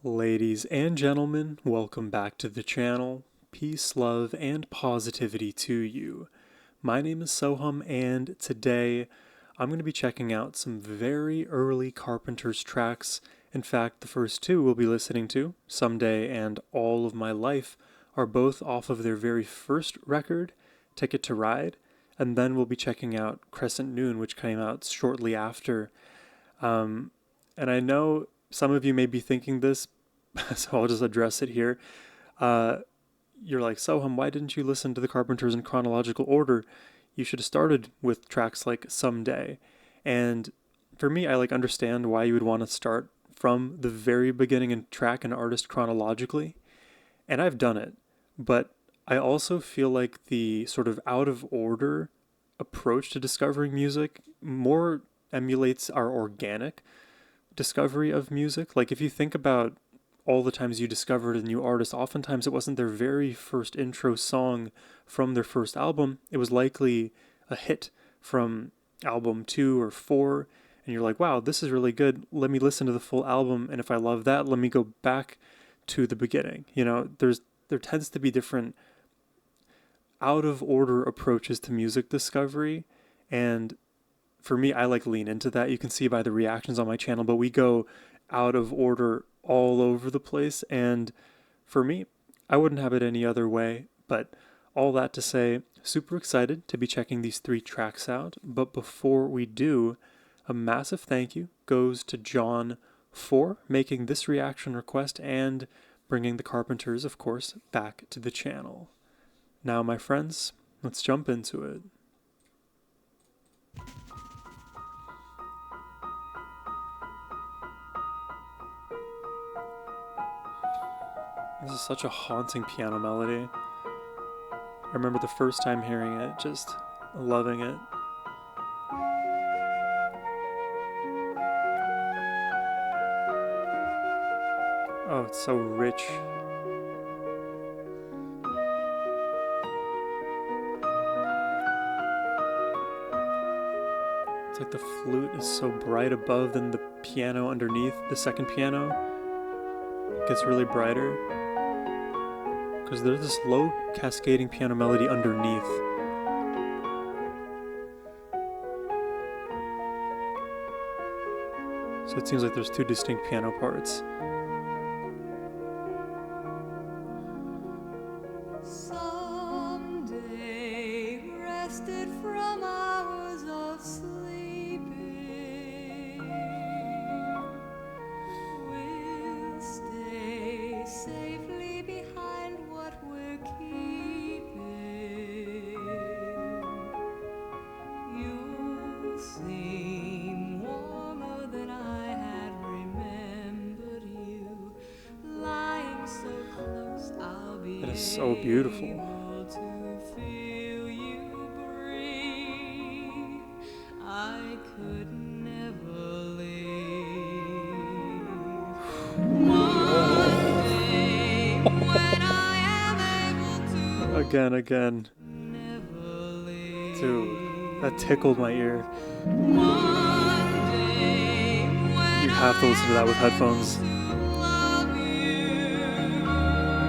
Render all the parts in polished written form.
Ladies and gentlemen, welcome back to the channel. Peace, love, and positivity to you. My name is Sohum, and today I'm going to be checking out some very early Carpenters tracks. In fact, the first two we'll be listening to, Someday and All of My Life, are both off of their very first record, Ticket to Ride, and then we'll be checking out Crescent Noon, which came out shortly after. And I know some of you may be thinking this, so I'll just address it here. You're like, Soham, why didn't you listen to the Carpenters in chronological order? You should have started with tracks like Someday. And for me, I understand why you would want to start from the very beginning and track an artist chronologically. And I've done it. But I also feel like the sort of out of order approach to discovering music more emulates our organic discovery of music. Like if you think about all the times you discovered a new artist, oftentimes it wasn't their very first intro song from their first album. It was likely a hit from album 2 or 4, and you're like, wow, this is really good. Let me listen to the full album, and if I love that, let me go back to the beginning. There tends to be different out of order approaches to music discovery, and for me, I lean into that. You can see by the reactions on my channel, but we go out of order all over the place. And for me, I wouldn't have it any other way. But all that to say, super excited to be checking these 3 tracks out. But before we do, a massive thank you goes to John for making this reaction request and bringing the Carpenters, of course, back to the channel. Now, my friends, let's jump into it. This is such a haunting piano melody. I remember the first time hearing it, just loving it. Oh, it's so rich. It's like the flute is so bright above, then the piano underneath, the second piano, gets really brighter. Because there's this low cascading piano melody underneath. So it seems like there's 2 distinct piano parts. Someday, rested from hours of sleeping, we'll stay safely behind what we're keeping. You'll seem warmer than I had remembered you, lying so close. I'll be That is so beautiful. able to feel you breathe. I could never leave. One day, when I am able to Again. never leave. Dude, that tickled my ear. One day, when You have to listen to that with headphones. I love you.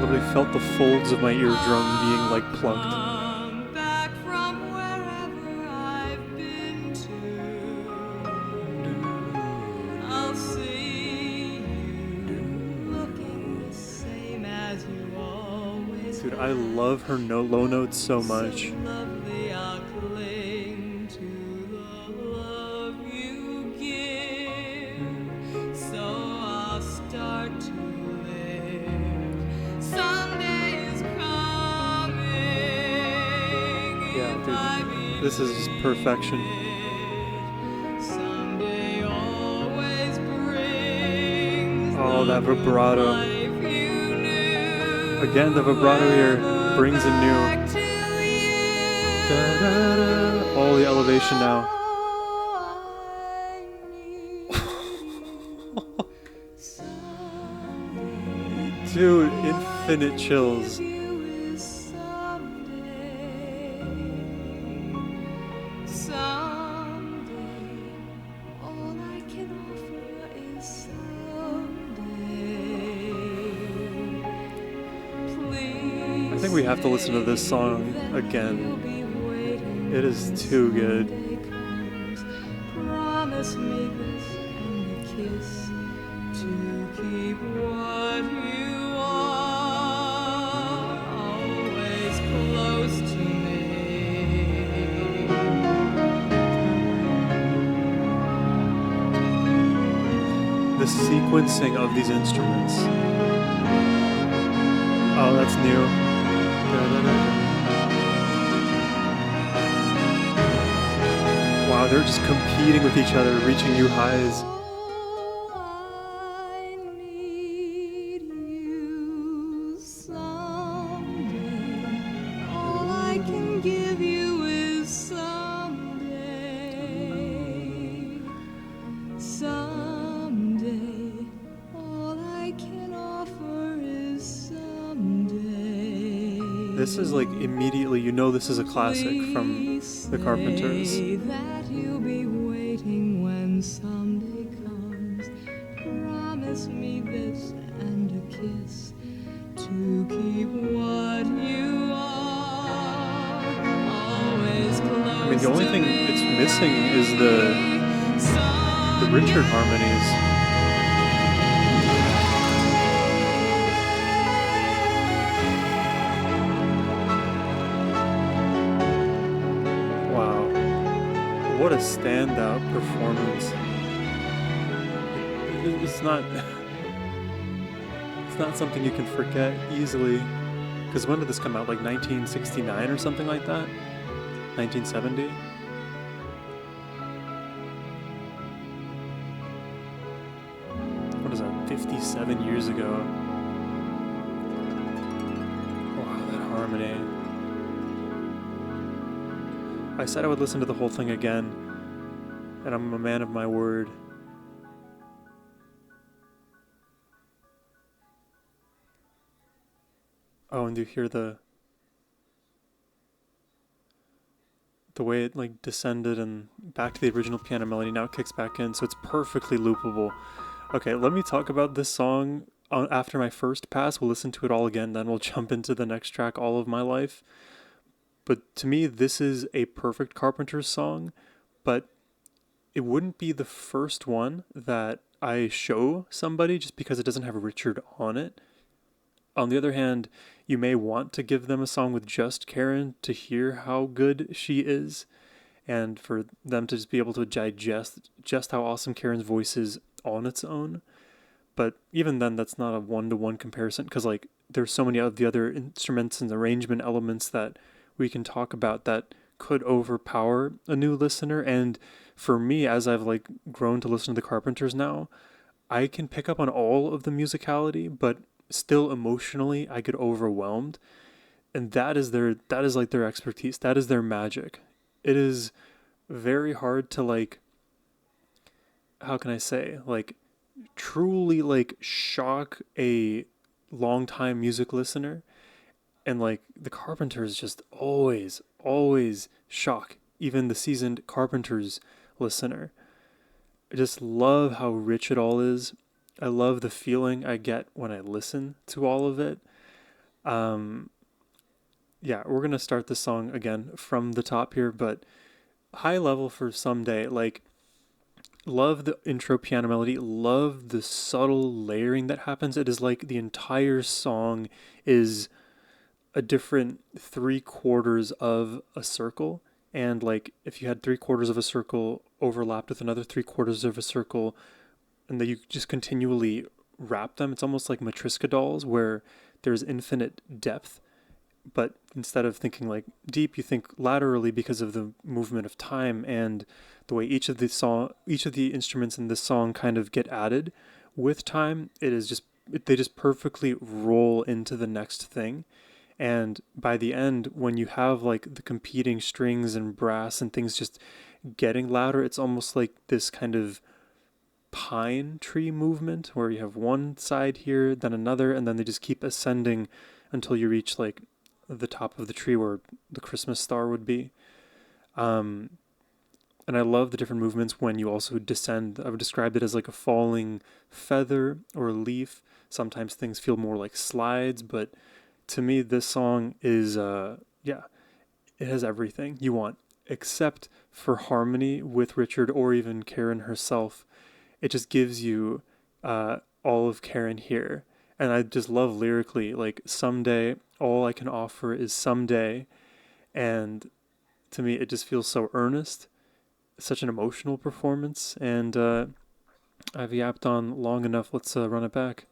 Literally felt the folds of my eardrum being plucked. Come back from wherever I've been to. I'll see you looking the same as you always Dude, I love her low notes so much. so lovely, I'll cling to the love you give. So I'll start to live. Someday is coming. Yeah, if dude, I believe this is just perfection. it. Someday always brings Oh, that the vibrato. life you knew. Again, the vibrato here brings a new Back to you. da-da-da. All the elevation now. Dude, infinite chills. All I can offer is someday. think we have to listen to this song again. It is too good. Promise me this and a kiss to keep what you are, always close to me. The sequencing of these instruments. Oh, that's new. Wow, they're just competing with each other, reaching new highs. I need you someday. All I can give you is someday. Someday. All I can offer is someday. This is like immediately, you know, this is a classic from the Carpenters. Say that you'll be waiting when someday comes. Promise me this and a kiss to keep what you are, always close. I mean, the only thing it's missing is the Richard harmonies. Wow, what a standout performance. It's not it's not something you can forget easily. Because when did this come out? Like 1969 or something like that? 1970? What is that? 57 years ago. Wow, that harmony. I said I would listen to the whole thing again, and I'm a man of my word. Oh, and you hear the way it like descended and back to the original piano melody. Now it kicks back in, so it's perfectly loopable. Okay, let me talk about this song after my first pass. We'll listen to it all again, then we'll jump into the next track, All of My Life. But to me, this is a perfect Carpenters song, but it wouldn't be the first one that I show somebody just because it doesn't have Richard on it. On the other hand, you may want to give them a song with just Karen to hear how good she is, and for them to just be able to digest just how awesome Karen's voice is on its own. But even then, that's not a one-to-one comparison, because like there's so many of the other instruments and arrangement elements that we can talk about that could overpower a new listener. And for me, as I've like grown to listen to the Carpenters now, I can pick up on all of the musicality, but still emotionally I get overwhelmed. And that is like their expertise. That is their magic. It is very hard to like, how can I say, like truly like shock a longtime music listener. And like the Carpenters just always shock even the seasoned Carpenters listener. I just love how rich it all is. I love the feeling I get when I listen to all of it. Yeah, we're going to start the song again from the top here, but high level for Someday. Like, love the intro piano melody, love the subtle layering that happens. It is like the entire song is a different 3/4 of a circle. And like if you had 3/4 of a circle overlapped with another 3/4 of a circle, and then you just continually wrap them, it's almost like Matriska dolls where there's infinite depth. But instead of thinking like deep, you think laterally because of the movement of time and the way each of the instruments in this song kind of get added with time. They just perfectly roll into the next thing. And by the end, when you have like the competing strings and brass and things just getting louder, it's almost like this kind of pine tree movement where you have one side here, then another, and then they just keep ascending until you reach like the top of the tree where the Christmas star would be. And I love the different movements when you also descend. I would describe it as like a falling feather or a leaf. Sometimes things feel more like slides, but to me, this song is, yeah, it has everything you want, except for harmony with Richard or even Karen herself. It just gives you all of Karen here. And I just love lyrically, like, someday, all I can offer is someday. And to me, it just feels so earnest, such an emotional performance. And I've yapped on long enough. Let's run it back.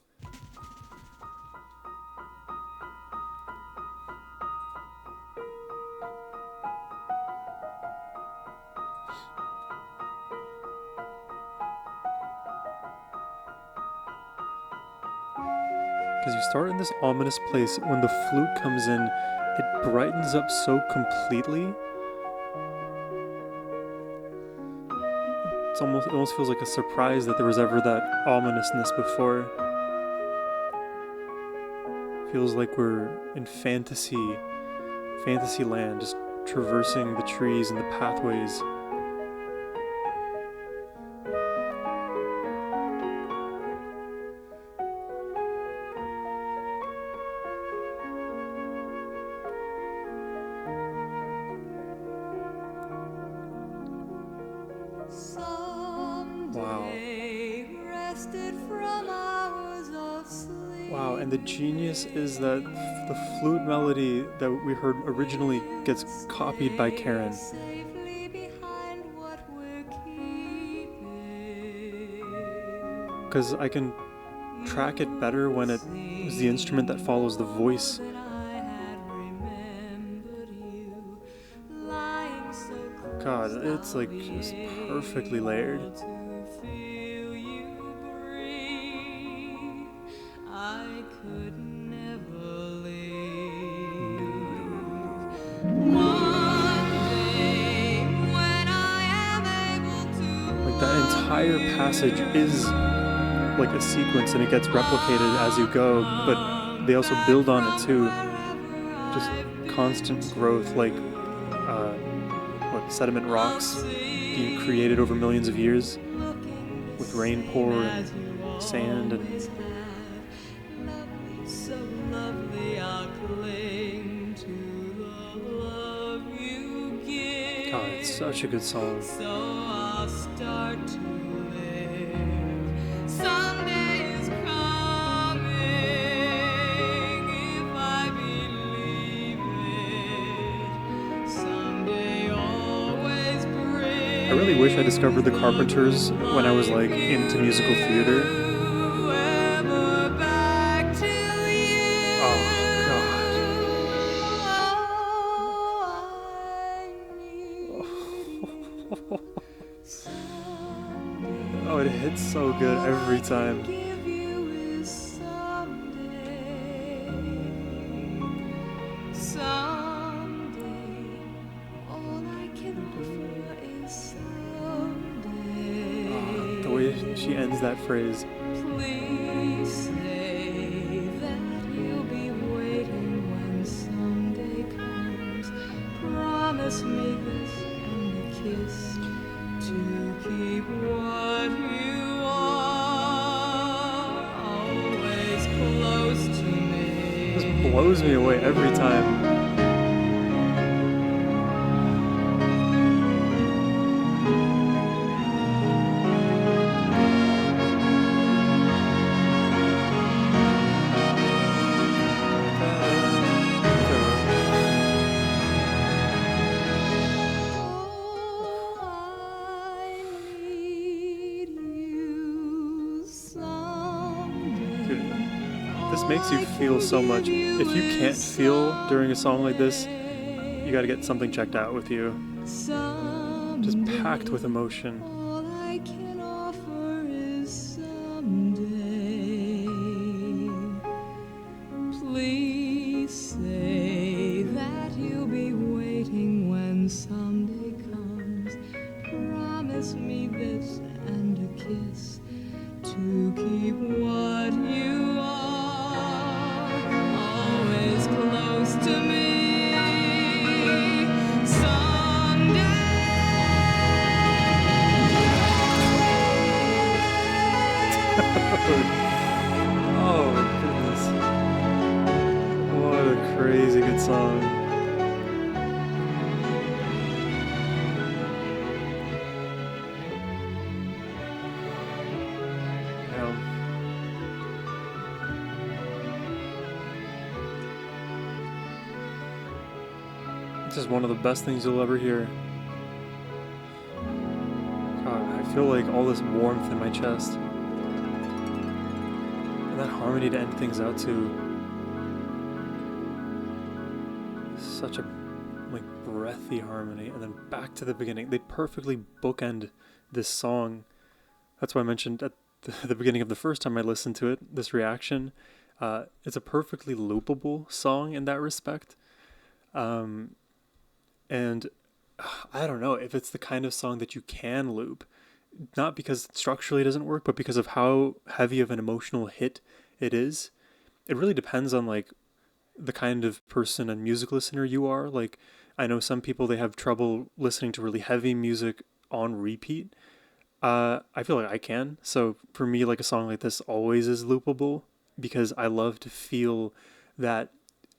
Because you start in this ominous place. When the flute comes in, it brightens up so completely. It almost feels like a surprise that there was ever that ominousness before. Feels like we're in fantasy land, just traversing the trees and the pathways. Wow, and the genius is that the flute melody that we heard originally gets copied by Karen. Because I can track it better when it is the instrument that follows the voice. God, it's like just perfectly layered. Like that entire passage is like a sequence and it gets replicated as you go, but they also build on it too. Just constant growth, like sediment rocks being created over millions of years with rain pour and sand and God, it's such a good song. So I'll start to live. Someday is coming if I believe it. Someday always brings. I really wish I discovered the Carpenters when I was like into musical theater. Oh, it hits so good every time. The way she ends that phrase. Please say that you'll be waiting when someday comes. Promise me this and a kiss to keep what you are always close to me. This blows me away every time. This makes you feel so much. If you can't feel during a song like this, you gotta get something checked out with you. Just packed with emotion. All I can offer is someday. Please say that you'll be waiting when someday comes. Promise me this and a kiss to keep what you are always close to me. Someday crazy good song. This is one of the best things you'll ever hear. God, I feel like all this warmth in my chest. And that harmony to end things out to. Such a like breathy harmony, and then back to the beginning. They perfectly bookend this song. That's why I mentioned at the beginning of the first time I listened to it, this reaction. It's a perfectly loopable song in that respect. And I don't know if it's the kind of song that you can loop, not because structurally it doesn't work, but because of how heavy of an emotional hit it is. It really depends on like the kind of person and music listener you are. Like, I know some people, they have trouble listening to really heavy music on repeat. I feel like I can. So for me, like a song like this always is loopable because I love to feel that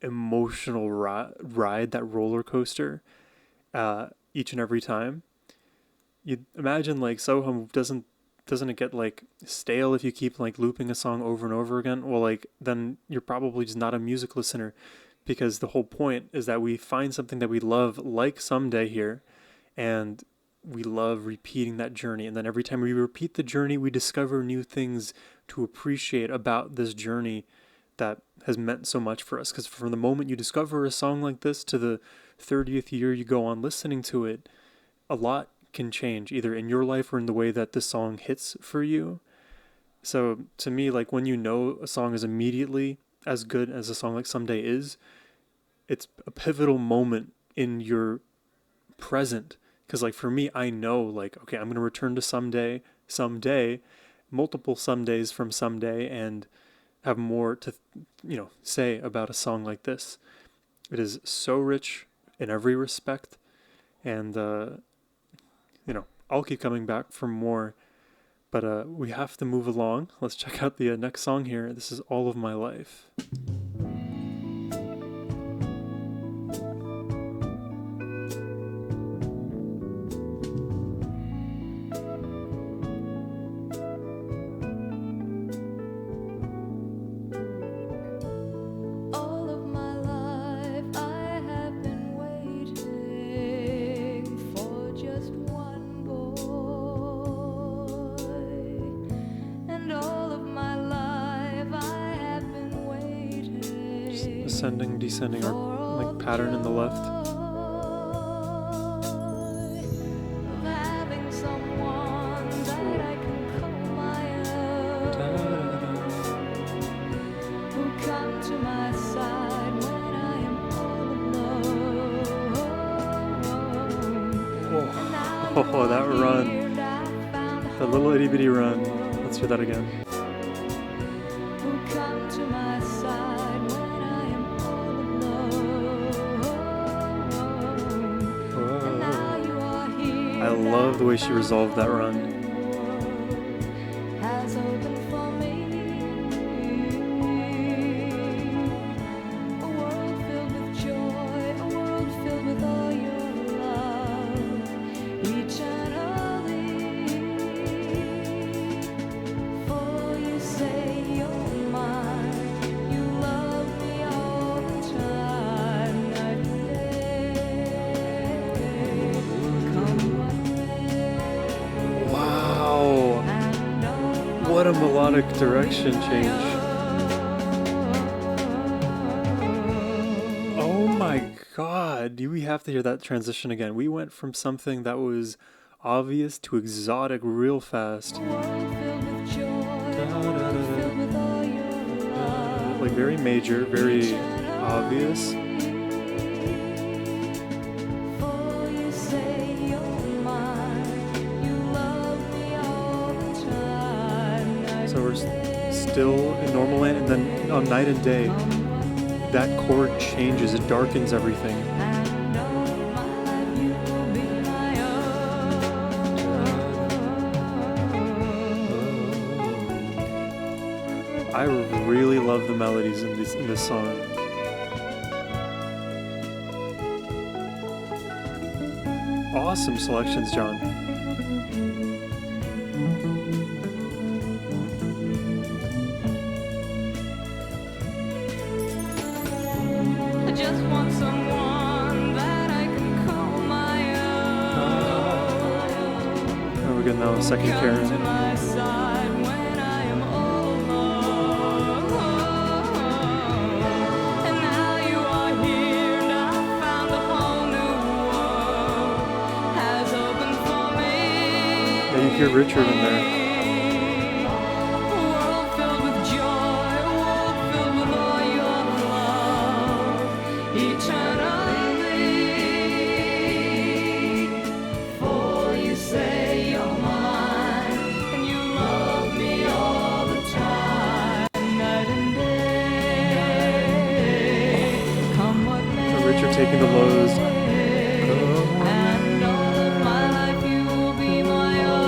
emotional ride, that roller coaster, each and every time. You imagine like Sohum doesn't it get like stale if you keep like looping a song over and over again? Well, like then you're probably just not a music listener, because the whole point is that we find something that we love, like Someday here, and we love repeating that journey. And then every time we repeat the journey, we discover new things to appreciate about this journey that has meant so much for us. Because from the moment you discover a song like this to the 30th year you go on listening to it, a lot can change either in your life or in the way that this song hits for you. So to me, like when you know a song is immediately as good as a song like Someday is, it's a pivotal moment in your present. Because like for me, I know like, okay, I'm going to return to someday, multiple somedays from Someday, and have more to, say about a song like this. It is so rich in every respect, and I'll keep coming back for more, but we have to move along. Let's check out the next song here. This is All of My Life. Ascending, descending, or like pattern in the left. Oh, that run. That little itty bitty run. Let's hear that again. I love the way she resolved that run. What a melodic direction change. Oh my god, do we have to hear that transition again? We went from something that was obvious to exotic real fast. Like very major, very obvious. So we're still in normal land, and then on Night and Day, that chord changes, it darkens everything. I really love the melodies in this song. Awesome selections, John. I just want someone that I can call my own. Oh, we're getting that second Come to Karen. my side when I am all alone. And now you are here and I found a whole new world has opened for me. Yeah, you hear Richard in there. A world filled with joy, a world filled with all your love, eternally. For you say you're mine, and you love me all the time, night and day. Come what may. So Richard taking the lows. And all of my life you will be my own.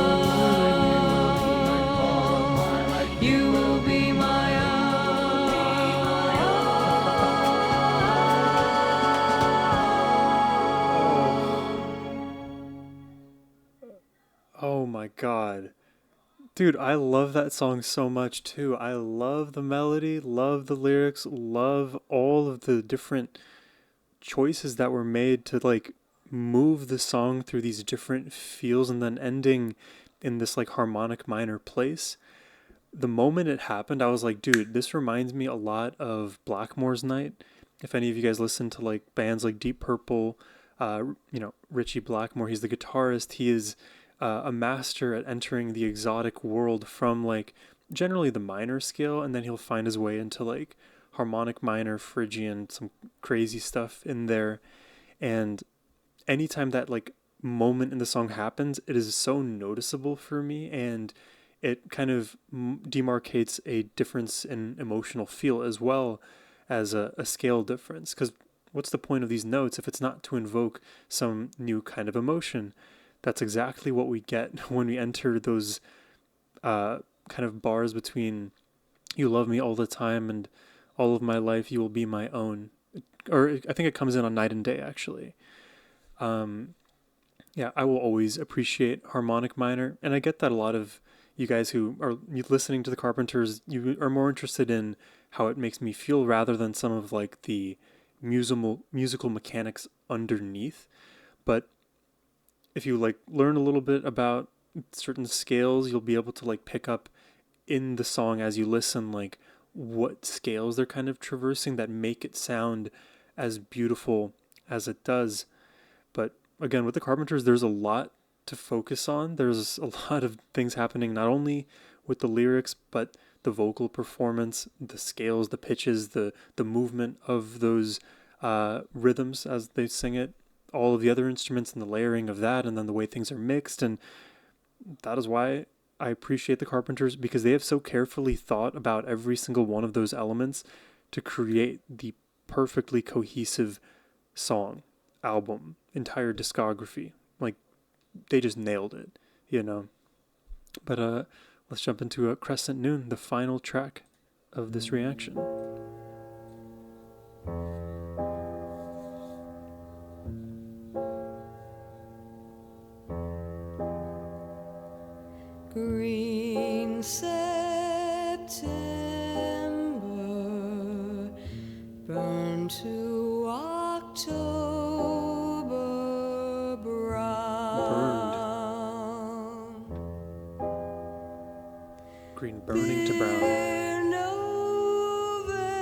You will be my Oh my god. Dude, I love that song so much too. I love the melody, love the lyrics, love all of the different choices that were made to like move the song through these different feels and then ending in this like harmonic minor place. The moment it happened, I was like, dude, this reminds me a lot of Blackmore's Night. If any of you guys listen to like bands like Deep Purple, Richie Blackmore, he's the guitarist. He is a master at entering the exotic world from like generally the minor scale, and then he'll find his way into like harmonic minor, Phrygian, some crazy stuff in there. And anytime that like moment in the song happens, it is so noticeable for me, and it kind of demarcates a difference in emotional feel as well as a scale difference. Because what's the point of these notes if it's not to invoke some new kind of emotion? That's exactly what we get when we enter those kind of bars between "You love me all the time" and "All of my life you will be my own." Or I think it comes in on "Night and Day" actually. Yeah, I will always appreciate harmonic minor, and I get that a lot of you guys who are listening to the Carpenters, you are more interested in how it makes me feel rather than some of like the musical mechanics underneath. But if you like learn a little bit about certain scales, you'll be able to like pick up in the song as you listen like what scales they're kind of traversing that make it sound as beautiful as it does. But again, with the Carpenters, there's a lot to focus on. There's a lot of things happening, not only with the lyrics, but the vocal performance, the scales, the pitches, the movement of those rhythms as they sing it, all of the other instruments and the layering of that, and then the way things are mixed. And that is why I appreciate the Carpenters, because they have so carefully thought about every single one of those elements to create the perfectly cohesive song, album, entire discography. Like, they just nailed it, you know. But let's jump into Crescent Noon, the final track of this reaction. green September, burn to October brown. Green burning to brown. Dear November,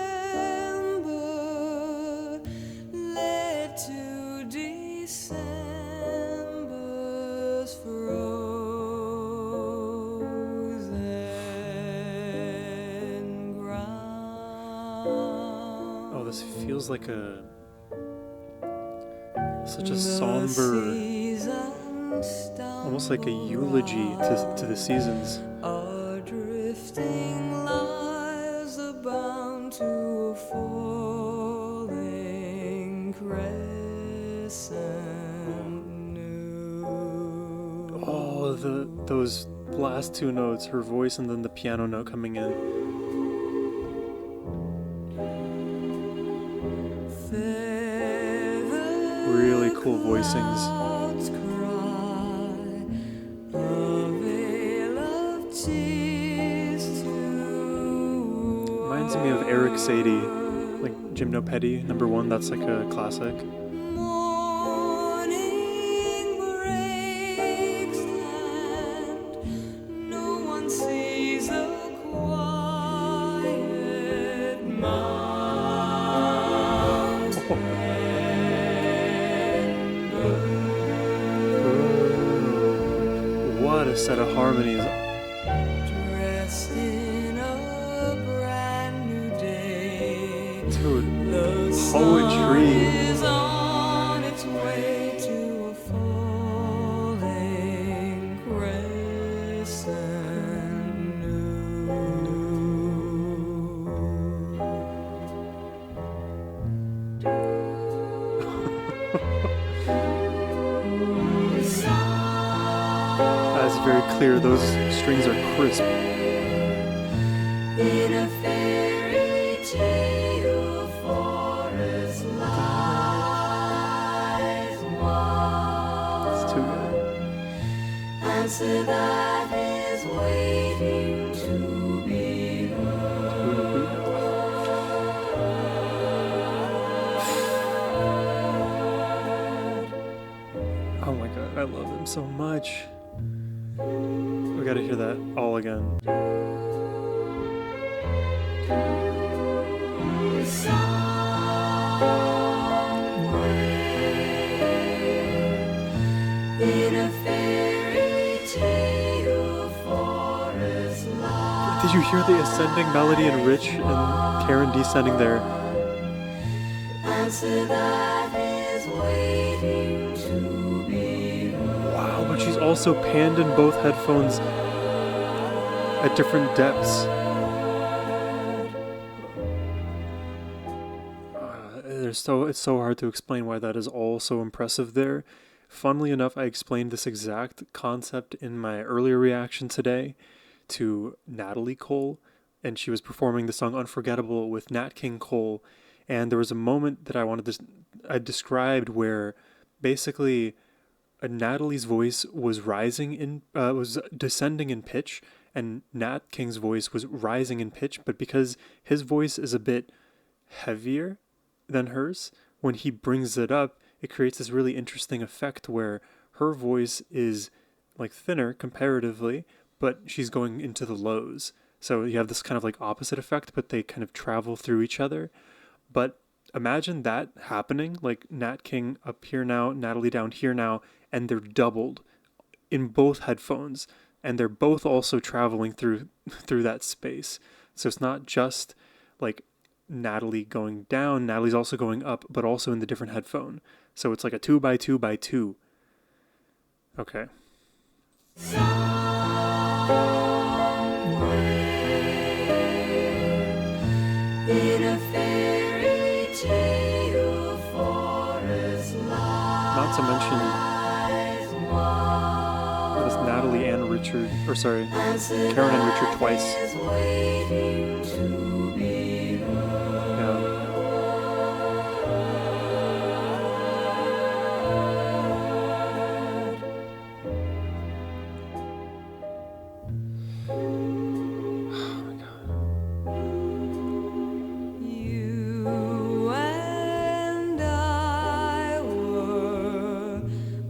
led to December's frozen ground. Oh, this feels like such a somber, almost like a eulogy to the seasons. Our drifting lives are bound to a falling crescent new. Oh, those last two notes, her voice and then the piano note coming in. Really cool voicings. Clouds cry me of Eric Sadie, like Gymnopedie #1. That's like a classic. Morning breaks and no one sees a quiet What a set of harmonies. dressed in a brand new day. Dude, The poetry. sun is on its way to a falling crescent moon. That's very clear. Those strings are crisp. In a fairy tale, forest lies one. It's too good. Answer that is waiting to be heard. Oh my god, I love him so much. We gotta hear that all again. In a fairy tale, forest lies. Did you hear the ascending melody and Rich and Karen descending there? Answer that is waiting to be heard. Wow, but she's also panned in both headphones at different depths. It's so hard to explain why that is all so impressive there. Funnily enough, I explained this exact concept in my earlier reaction today to Natalie Cole, and she was performing the song Unforgettable with Nat King Cole, and there was a moment that I described where basically Natalie's voice was was descending in pitch, and Nat King's voice was rising in pitch, but because his voice is a bit heavier than hers, when he brings it up, it creates this really interesting effect where her voice is like thinner comparatively, but she's going into the lows. So you have this kind of like opposite effect, but they kind of travel through each other. But imagine that happening, like Nat King up here now, Natalie down here now, and they're doubled in both headphones, and they're both also traveling through that space. So it's not just like Natalie going down, Natalie's also going up, but also in the different headphone. So it's like a 2x2x2. Okay. In a fairy tale, forest Not to mention that it's Natalie and Richard, or sorry, Karen and Richard twice. Yeah. You and I were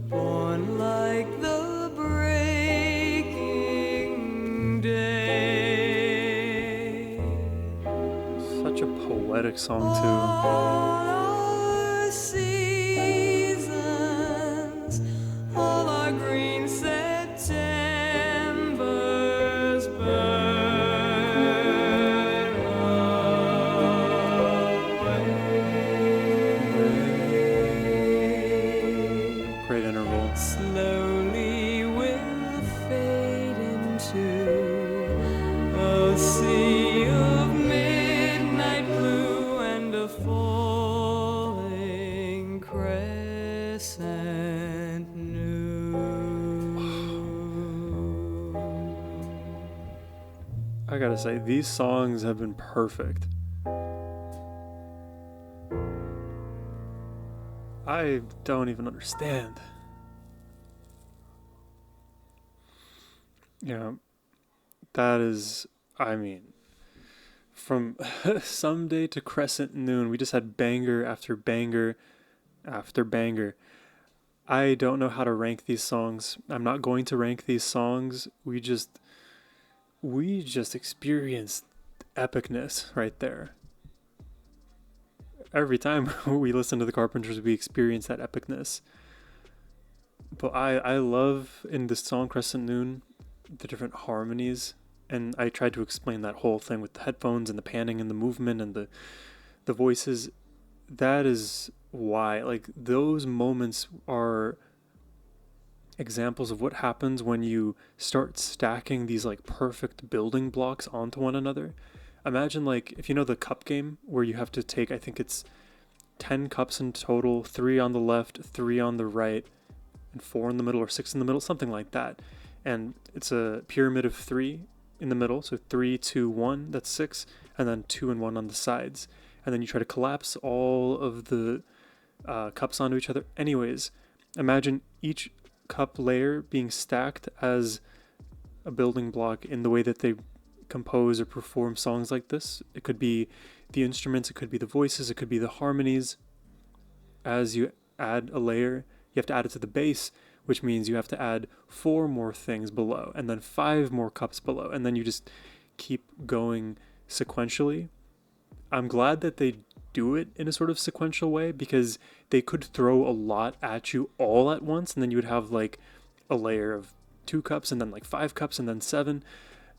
born like the breaking day. Such a poetic song All too. our seasons, all our green Septembers burn away. Great interval. Slowly we'll fade into a sea of midnight blue and a falling crescent moon. I gotta say, these songs have been perfect. I don't even understand. Yeah, that is, I mean, From Someday to Crescent Noon, we just had banger after banger after banger. I don't know how to rank these songs. I'm not going to rank these songs. We just experienced epicness right there. Every time we listen to the Carpenters, we experience that epicness. But I love in this song Crescent Noon the different harmonies, and I tried to explain that whole thing with the headphones and the panning and the movement and the voices. That is why, like, those moments are examples of what happens when you start stacking these like perfect building blocks onto one another. Imagine, like, if you know the cup game where you have to take, I think it's 10 cups in total, 3 on the left, 3 on the right, and 4 in the middle, or 6 in the middle, something like that. And it's a pyramid of 3 in the middle, so 3, 2, 1, that's 6, and then 2 and 1 on the sides. And then you try to collapse all of the cups onto each other. Anyways, imagine each cup layer being stacked as a building block in the way that they compose or perform songs like this. It could be the instruments, it could be the voices, it could be the harmonies. As you add a layer, you have to add it to the base, which means you have to add 4 more things below, and then 5 more cups below, and then you just keep going sequentially. I'm glad that they do it in a sort of sequential way, because they could throw a lot at you all at once, and then you would have like a layer of 2 cups, and then like 5 cups, and then 7.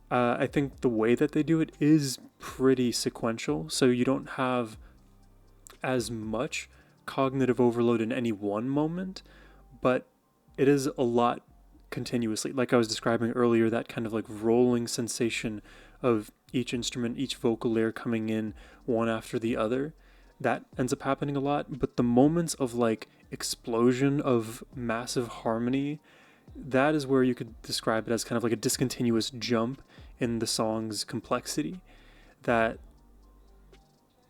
I think the way that they do it is pretty sequential, so you don't have as much cognitive overload in any one moment, but it is a lot continuously. Like I was describing earlier, that kind of like rolling sensation of each instrument, each vocal layer coming in one after the other, that ends up happening a lot. But the moments of like explosion of massive harmony, that is where you could describe it as kind of like a discontinuous jump in the song's complexity. That,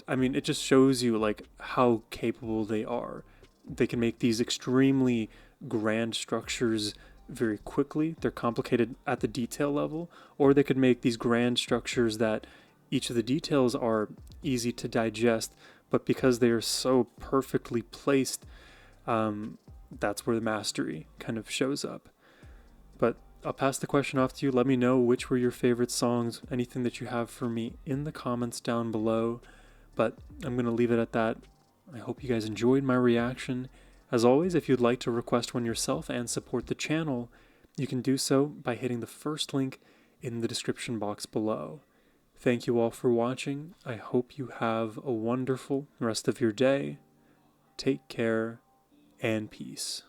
I mean, it just shows you like how capable they are. They can make these extremely grand structures very quickly. They're complicated at the detail level, or they could make these grand structures that each of the details are easy to digest, but because they are so perfectly placed, that's where the mastery kind of shows up. But I'll pass the question off to you. Let me know which were your favorite songs, anything that you have for me in the comments down below. But I'm going to leave it at that. I hope you guys enjoyed my reaction. As always, if you'd like to request one yourself and support the channel, you can do so by hitting the first link in the description box below. Thank you all for watching. I hope you have a wonderful rest of your day. Take care and peace.